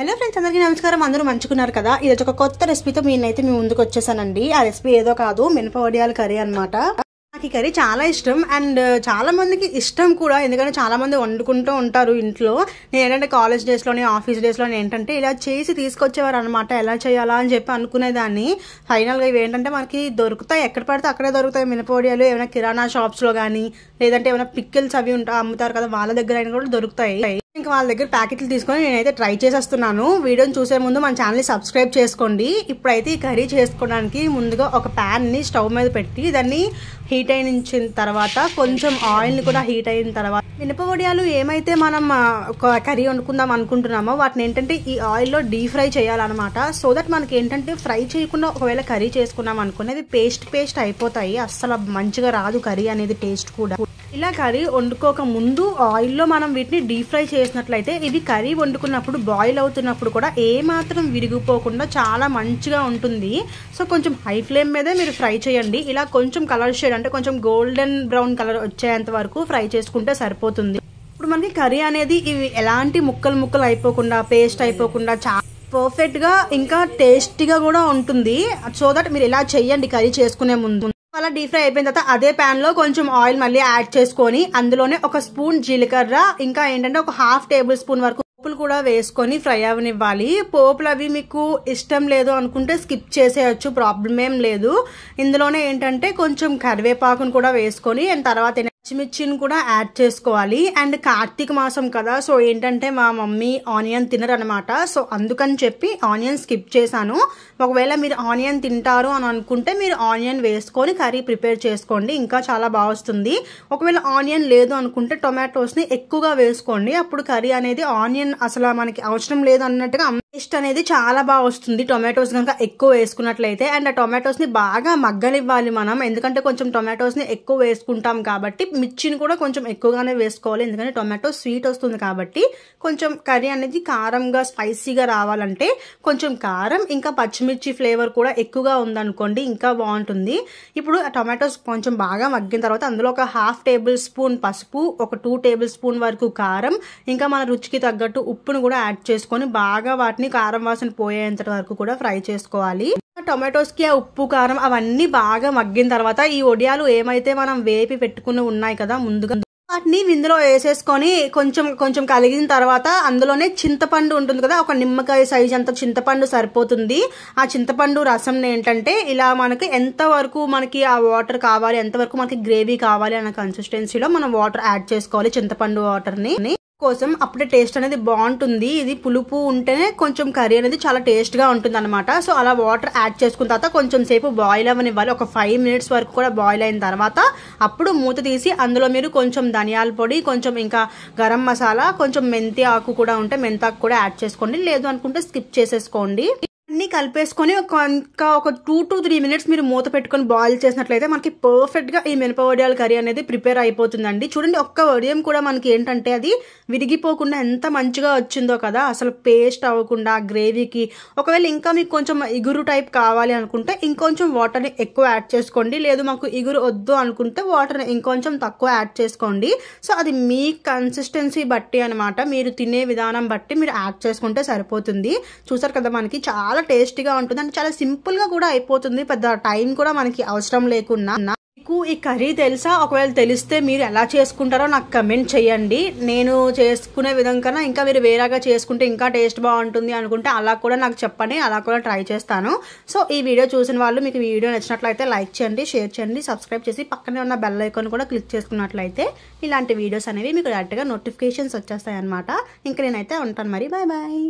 Hello friends, అందరికీ నమస్కారం. అందరూ మంచుకున్నారు కదా. ఈరోజు ఒక కొత్త రెసిపీతో నేనైతే మీ ముందుకు వచ్చేసానండి. ఆ రెసిపీ ఏదో కాదు, మినప వడియాల కర్రీ అనమాట. నాకు ఈ కర్రీ చాలా ఇష్టం అండ్ చాలా మందికి ఇష్టం కూడా, ఎందుకంటే చాలా మంది వండుకుంటూ ఉంటారు ఇంట్లో. నేను ఏంటంటే కాలేజ్ డేస్లోని ఆఫీస్ డేస్లోని ఏంటంటే ఇలా చేసి తీసుకొచ్చేవారు అనమాట. ఎలా చేయాలా అని చెప్పి అనుకునేదాన్ని. ఫైనల్గా ఇవి ఏంటంటే మనకి దొరుకుతాయి, ఎక్కడ పడితే అక్కడే దొరుకుతాయి మినప వడియాలు. ఏమైనా కిరాణా షాప్స్లో కానీ లేదంటే ఏమైనా పిక్కిల్స్ అవి అమ్ముతారు కదా, వాళ్ళ దగ్గర అయినా కూడా దొరుకుతాయి. ఇంకా వాళ్ళ దగ్గర ప్యాకెట్లు తీసుకొని నేనైతే ట్రై చేసేస్తున్నాను. వీడియోని చూసే ముందు మన ఛానల్ని సబ్స్క్రైబ్ చేసుకోండి. ఇప్పుడైతే ఈ కర్రీ చేసుకోవడానికి ముందుగా ఒక ప్యాన్ని స్టవ్ మీద పెట్టి దాన్ని హీట్ అయిన తర్వాత కొంచెం ఆయిల్ని కూడా హీట్ అయిన తర్వాత మినప వడియాలు ఏమైతే మనం ఒక కర్రీ వండుకుందాం అనుకుంటున్నామో వాటిని ఏంటంటే ఈ ఆయిల్లో డీప్ ఫ్రై చేయాలన్నమాట. సో దట్ మనకి ఏంటంటే ఫ్రై చేయకుండా ఒకవేళ కర్రీ చేసుకున్నాం అనుకునేది పేస్ట్ అయిపోతాయి. అస్సలు మంచిగా రాదు కర్రీ అనేది, టేస్ట్ కూడా. ఇలా కర్రీ వండుకోక ముందు ఆయిల్లో మనం వీటిని డీప్ ఫ్రై చేసినట్లయితే ఇది కర్రీ వండుకున్నప్పుడు బాయిల్ అవుతున్నప్పుడు కూడా ఏమాత్రం విరిగిపోకుండా చాలా మంచిగా ఉంటుంది. సో కొంచెం హై ఫ్లేమ్ మీదే మీరు ఫ్రై చేయండి. ఇలా కొంచెం కలర్ షేడ్ అంటే కొంచెం గోల్డెన్ బ్రౌన్ కలర్ వచ్చేంత వరకు ఫ్రై చేసుకుంటే సరిపోతుంది. ఇప్పుడు మనకి కర్రీ అనేది ఇవి ఎలాంటి ముక్కలు అయిపోకుండా, పేస్ట్ అయిపోకుండా చాలా పర్ఫెక్ట్గా ఇంకా టేస్టీగా కూడా ఉంటుంది. సో దట్ మీరు ఇలా చెయ్యండి కర్రీ చేసుకునే ముందు. అలా డీప్ ఫ్రై అయిపోయిన తర్వాత అదే ప్యాన్ లో కొంచెం ఆయిల్ మళ్ళీ యాడ్ చేసుకొని అందులోనే ఒక స్పూన్ జీలకర్ర, ఇంకా ఏంటంటే ఒక ½ టేబుల్ స్పూన్ వరకు పోపులు కూడా వేసుకొని ఫ్రై అవనివ్వాలి. పోపులు అవి మీకు ఇష్టం లేదు అనుకుంటే స్కిప్ చేసేయచ్చు, ప్రాబ్లం ఏం లేదు. ఇందులోనే ఏంటంటే కొంచెం కరివేపాకును కూడా వేసుకొని అండ్ తర్వాత పచ్చిమిర్చిని కూడా యాడ్ చేసుకోవాలి. అండ్ కార్తీక మాసం కదా, సో ఏంటంటే మా మమ్మీ ఆనియన్ తినరు అనమాట. సో అందుకని చెప్పి ఆనియన్ స్కిప్ చేశాను. ఒకవేళ మీరు ఆనియన్ తింటారు అని అనుకుంటే మీరు ఆనియన్ వేసుకొని కర్రీ ప్రిపేర్ చేసుకోండి, ఇంకా చాలా బాగా వస్తుంది. ఒకవేళ ఆనియన్ లేదు అనుకుంటే టొమాటోస్ని ఎక్కువగా వేసుకోండి. అప్పుడు కర్రీ అనేది ఆనియన్ అసలు మనకి అవసరం లేదు అన్నట్టుగా టేస్ట్ అనేది చాలా బాగా వస్తుంది టొమాటోస్ కనుక ఎక్కువ వేసుకున్నట్లయితే. అండ్ ఆ టొమాటోస్ని బాగా మగ్గనివ్వాలి మనం, ఎందుకంటే కొంచెం టొమాటోస్ని ఎక్కువ వేసుకుంటాం కాబట్టి మిర్చిని కూడా కొంచెం ఎక్కువగానే వేసుకోవాలి, ఎందుకంటే టొమాటో స్వీట్ వస్తుంది కాబట్టి. కొంచెం కర్రీ అనేది కారంగా స్పైసీగా రావాలంటే కొంచెం కారం ఇంకా పచ్చిమిర్చి ఫ్లేవర్ కూడా ఎక్కువగా ఉందనుకోండి ఇంకా బాగుంటుంది. ఇప్పుడు ఆ టొమాటోస్ కొంచెం బాగా మగ్గిన తర్వాత అందులో ఒక ½ టేబుల్ స్పూన్ పసుపు, ఒక 2 టేబుల్ స్పూన్ వరకు కారం, ఇంకా మన రుచికి తగ్గట్టు ఉప్పును కూడా యాడ్ చేసుకొని బాగా వాటిని కారం వాసన పోయేంత వరకు కూడా ఫ్రై చేసుకోవాలి. టొమాటోస్ కి ఆ ఉప్పు కారం అవన్నీ బాగా మగ్గిన తర్వాత ఈ వడియాలు ఏమైతే మనం వేపి పెట్టుకుని ఉన్నాయి కదా ముందుగా, వాటిని ఇందులో వేసేసుకొని కొంచెం కలిగిన తర్వాత అందులోనే చింతపండు ఉంటుంది కదా, ఒక నిమ్మకాయ సైజ్ అంత చింతపండు సరిపోతుంది. ఆ చింతపండు రసం ఏంటంటే ఇలా మనకి ఎంత వరకు మనకి ఆ వాటర్ కావాలి, ఎంతవరకు మనకి గ్రేవీ కావాలి అన్న కన్సిస్టెన్సీలో మనం వాటర్ యాడ్ చేసుకోవాలి, చింతపండు వాటర్ని కోసం. అప్పుడే టేస్ట్ అనేది బాగుంటుంది. ఇది పులుపు ఉంటేనే కొంచెం కర్రీ అనేది చాలా టేస్ట్ గా ఉంటుంది అనమాట. సో అలా వాటర్ యాడ్ చేసుకున్న తర్వాత కొంచెం సేపు బాయిల్ అవ్వనివ్వాలి, ఒక 5 మినిట్స్ వరకు కూడా బాయిల్ అయిన తర్వాత అప్పుడు మూత తీసి అందులో మీరు కొంచెం ధనియాల పొడి, కొంచెం ఇంకా గరం మసాలా, కొంచెం మెంతి ఆకు కూడా ఉంటే మెంతాకు కూడా యాడ్ చేసుకోండి, లేదు అనుకుంటే స్కిప్ చేసేసుకోండి. అన్ని కలిపేసుకొని ఇంకా ఒక 2 to 3 మినిట్స్ మీరు మూత పెట్టుకొని బాయిల్ చేసినట్లయితే మనకి పర్ఫెక్ట్ గా ఈ మినప వడియాల కర్రీ అనేది ప్రిపేర్ అయిపోతుందండి. చూడండి, ఒక్క వడియం కూడా మనకి ఏంటంటే అది విరిగిపోకుండా ఎంత మంచిగా వచ్చిందో కదా, అసలు పేస్ట్ అవ్వకుండా గ్రేవీకి. ఒకవేళ ఇంకా మీకు కొంచెం ఇగురు టైప్ కావాలి అనుకుంటే ఇంకొంచెం వాటర్ని ఎక్కువ యాడ్ చేసుకోండి, లేదు మాకు ఇగురు వద్దు అనుకుంటే వాటర్ని ఇంకొంచెం తక్కువ యాడ్ చేసుకోండి. సో అది మీ కన్సిస్టెన్సీ బట్టి అనమాట, మీరు తినే విధానం బట్టి మీరు యాడ్ చేసుకుంటే సరిపోతుంది. చూసారు కదా, మనకి చాలా టేస్టీగా ఉంటుంది అండ్ చాలా సింపుల్ గా కూడా అయిపోతుంది, పెద్ద టైం కూడా మనకి అవసరం లేకుండా. మీకు ఈ కర్రీ తెలుసా? ఒకవేళ తెలిస్తే మీరు ఎలా చేసుకుంటారో నాకు కమెంట్ చేయండి. నేను చేసుకునే విధం కన్నా ఇంకా మీరు వేరేగా చేసుకుంటే ఇంకా టేస్ట్ బాగుంటుంది అనుకుంటే అలా కూడా నాకు చెప్పండి, అలా కూడా ట్రై చేస్తాను. సో ఈ వీడియో చూసిన వాళ్ళు మీకు ఈ వీడియో నచ్చినట్లయితే లైక్ చేయండి, షేర్ చేయండి, సబ్స్క్రైబ్ చేసి పక్కనే ఉన్న బెల్ ఐకాన్ కూడా క్లిక్ చేసుకున్నట్లయితే ఇలాంటి వీడియోస్ అనేవి మీకు డైరెక్ట్గా నోటిఫికేషన్స్ వచ్చేస్తాయి అనమాట. ఇంకా నేనైతే ఉంటాను మరి, బాయ్ బాయ్.